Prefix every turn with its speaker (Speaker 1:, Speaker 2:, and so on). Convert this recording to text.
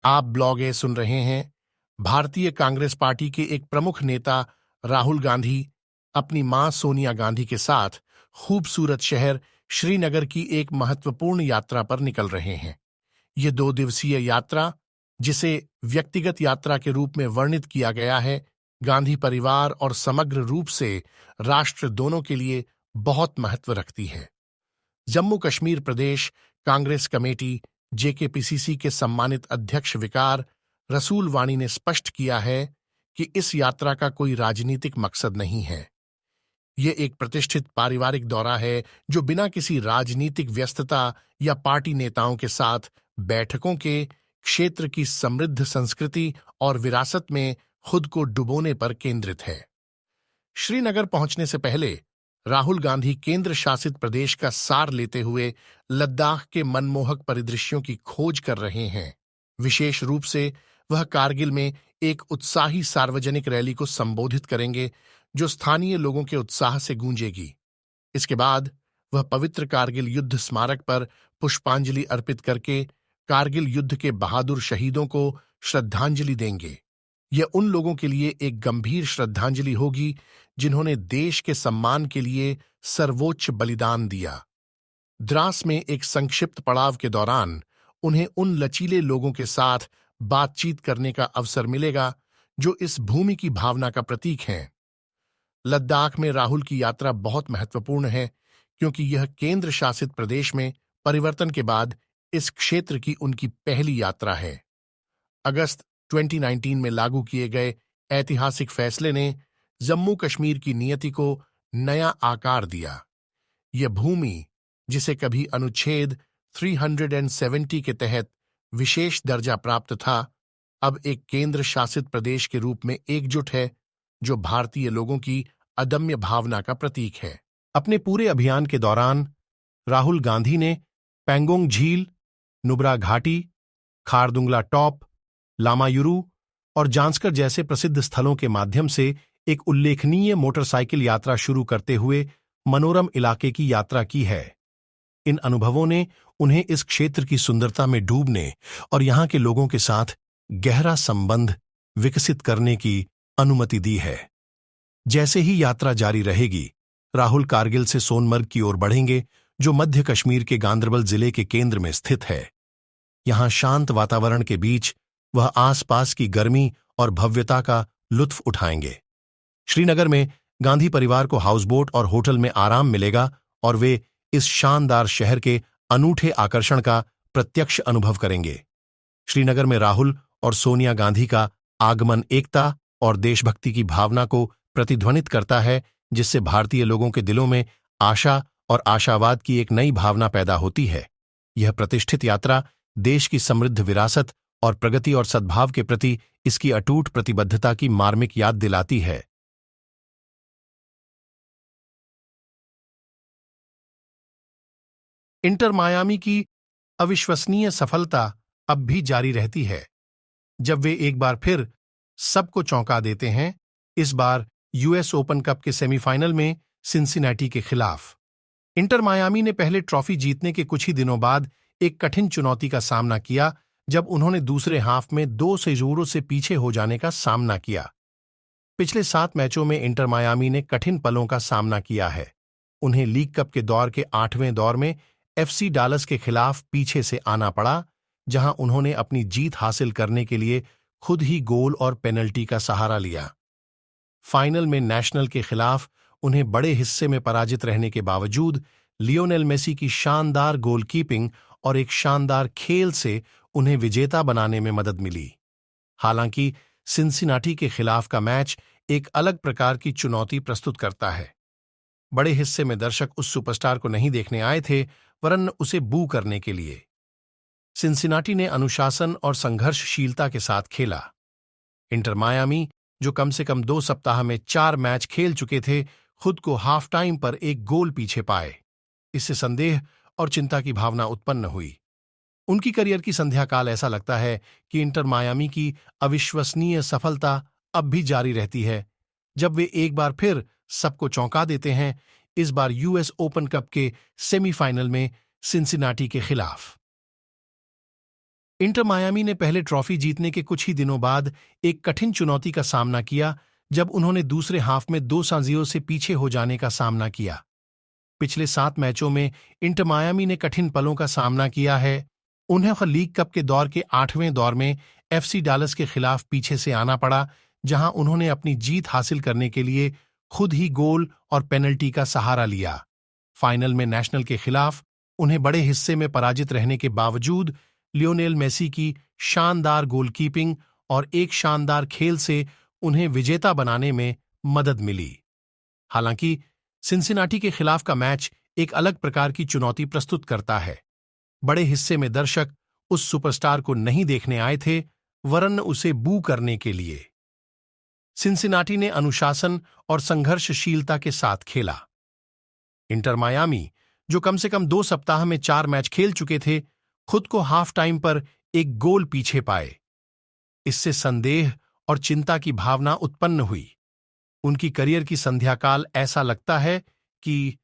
Speaker 1: आप ब्लॉग सुन रहे हैं। भारतीय कांग्रेस पार्टी के एक प्रमुख नेता राहुल गांधी अपनी मां सोनिया गांधी के साथ खूबसूरत शहर श्रीनगर की एक महत्वपूर्ण यात्रा पर निकल रहे हैं। ये 2 दिवसीय यात्रा, जिसे व्यक्तिगत यात्रा के रूप में वर्णित किया गया है, गांधी परिवार और समग्र रूप से राष्ट्र दोनों के लिए बहुत महत्व रखती है। जम्मू कश्मीर प्रदेश कांग्रेस कमेटी जेकेपीसीसी के सम्मानित अध्यक्ष विकार रसूल वाणी ने स्पष्ट किया है कि इस यात्रा का कोई राजनीतिक मकसद नहीं है। ये एक प्रतिष्ठित पारिवारिक दौरा है जो बिना किसी राजनीतिक व्यस्तता या पार्टी नेताओं के साथ बैठकों के क्षेत्र की समृद्ध संस्कृति और विरासत में खुद को डुबोने पर केंद्रित है। श्रीनगर पहुंचने से पहले राहुल गांधी केंद्र शासित प्रदेश का सार लेते हुए लद्दाख के मनमोहक परिदृश्यों की खोज कर रहे हैं। विशेष रूप से वह कारगिल में एक उत्साही सार्वजनिक रैली को संबोधित करेंगे जो स्थानीय लोगों के उत्साह से गूंजेगी। इसके बाद वह पवित्र कारगिल युद्ध स्मारक पर पुष्पांजलि अर्पित करके कारगिल युद्ध के बहादुर शहीदों को श्रद्धांजलि देंगे। यह उन लोगों के लिए एक गंभीर श्रद्धांजलि होगी जिन्होंने देश के सम्मान के लिए सर्वोच्च बलिदान दिया। द्रास में एक संक्षिप्त पड़ाव के दौरान उन्हें उन लचीले लोगों के साथ बातचीत करने का अवसर मिलेगा जो इस भूमि की भावना का प्रतीक हैं। लद्दाख में राहुल की यात्रा बहुत महत्वपूर्ण है क्योंकि यह केंद्र शासित प्रदेश में परिवर्तन के बाद इस क्षेत्र की उनकी पहली यात्रा है। अगस्त 2019 में लागू किए गए ऐतिहासिक फैसले ने जम्मू कश्मीर की नियति को नया आकार दिया। यह भूमि, जिसे कभी अनुच्छेद 370 के तहत विशेष दर्जा प्राप्त था, अब एक केंद्र शासित प्रदेश के रूप में एकजुट है, जो भारतीय लोगों की अदम्य भावना का प्रतीक है। अपने पूरे अभियान के दौरान राहुल गांधी ने पैंगोंग झील, नुब्रा घाटी, खारदुंगला टॉप, लामायुरू और जांस्कर जैसे प्रसिद्ध स्थलों के माध्यम से एक उल्लेखनीय मोटरसाइकिल यात्रा शुरू करते हुए मनोरम इलाके की यात्रा की है। इन अनुभवों ने उन्हें इस क्षेत्र की सुंदरता में डूबने और यहां के लोगों के साथ गहरा संबंध विकसित करने की अनुमति दी है। जैसे ही यात्रा जारी रहेगी, राहुल कारगिल से सोनमर्ग की ओर बढ़ेंगे, जो मध्य कश्मीर के गांदरबल जिले के केंद्र में स्थित है। यहां शांत वातावरण के बीच वह आसपास की गर्मी और भव्यता का लुत्फ उठाएंगे। श्रीनगर में गांधी परिवार को हाउसबोट और होटल में आराम मिलेगा और वे इस शानदार शहर के अनूठे आकर्षण का प्रत्यक्ष अनुभव करेंगे। श्रीनगर में राहुल और सोनिया गांधी का आगमन एकता और देशभक्ति की भावना को प्रतिध्वनित करता है, जिससे भारतीय लोगों के दिलों में आशा और आशावाद की एक नई भावना पैदा होती है। यह प्रतिष्ठित यात्रा देश की समृद्ध विरासत और प्रगति और सद्भाव के प्रति इसकी अटूट प्रतिबद्धता की मार्मिक याद दिलाती है। इंटर मायामी की अविश्वसनीय सफलता अब भी जारी रहती है, जब वे एक बार फिर सबको चौंका देते हैं, इस बार यूएस ओपन कप के सेमीफाइनल में सिंसिनाटी के खिलाफ। इंटर मायामी ने पहले ट्रॉफी जीतने के कुछ ही दिनों बाद एक कठिन चुनौती का सामना किया, जब उन्होंने दूसरे हाफ में 2-0 से पीछे हो जाने का सामना किया। पिछले 7 मैचों में इंटर मायामी ने कठिन पलों का सामना किया है। उन्हें लीग कप के दौर के 8वें दौर में एफसी डालस के खिलाफ पीछे से आना पड़ा, जहां उन्होंने अपनी जीत हासिल करने के लिए खुद ही गोल और पेनल्टी का सहारा लिया। फाइनल में नेशनल के खिलाफ उन्हें बड़े हिस्से में पराजित रहने के बावजूद लियोनेल मेसी की शानदार गोलकीपिंग और एक शानदार खेल से उन्हें विजेता बनाने में मदद मिली। हालांकि सिंसिनाटी के खिलाफ का मैच एक अलग प्रकार की चुनौती प्रस्तुत करता है। बड़े हिस्से में दर्शक उस सुपरस्टार को नहीं देखने आए थे, वरन उसे बू करने के लिए। सिंसिनाटी ने अनुशासन और संघर्षशीलता के साथ खेला। इंटर मायामी, जो कम से कम 2 सप्ताह में 4 मैच खेल चुके थे, खुद को हाफ टाइम पर एक गोल पीछे पाए। इससे संदेह और चिंता की भावना उत्पन्न हुई। उनकी करियर की संध्या काल ऐसा लगता है कि इंटर मायामी की अविश्वसनीय सफलता अब भी जारी रहती है, जब वे एक बार फिर सबको चौंका देते हैं, इस बार यूएस ओपन कप के सेमीफाइनल में सिंसिनाटी के खिलाफ। इंटर मायामी ने पहले ट्रॉफी जीतने के कुछ ही दिनों बाद एक कठिन चुनौती का सामना किया जब उन्होंने दूसरे हाफ में 2-0 से पीछे हो जाने का सामना किया। पिछले 7 मैचों में इंटर मायामी ने कठिन पलों का सामना किया है। उन्हें लीग कप के दौर के 8वें दौर में FC डालस के खिलाफ पीछे से आना पड़ा, जहां उन्होंने अपनी जीत हासिल करने के लिए खुद ही गोल और पेनल्टी का सहारा लिया। फाइनल में नेशनल के खिलाफ उन्हें बड़े हिस्से में पराजित रहने के बावजूद लियोनेल मेसी की शानदार गोलकीपिंग और एक शानदार खेल से उन्हें विजेता बनाने में मदद मिली। हालांकि सिंसिनाटी के खिलाफ का मैच एक अलग प्रकार की चुनौती प्रस्तुत करता है। बड़े हिस्से में दर्शक उस सुपरस्टार को नहीं देखने आए थे, वरन उसे बू करने के लिए। सिंसिनाटी ने अनुशासन और संघर्षशीलता के साथ खेला। इंटर मायामी, जो कम से कम 2 सप्ताह में 4 मैच खेल चुके थे, खुद को हाफ टाइम पर एक गोल पीछे पाए। इससे संदेह और चिंता की भावना उत्पन्न हुई। उनकी करियर की संध्याकाल ऐसा लगता है कि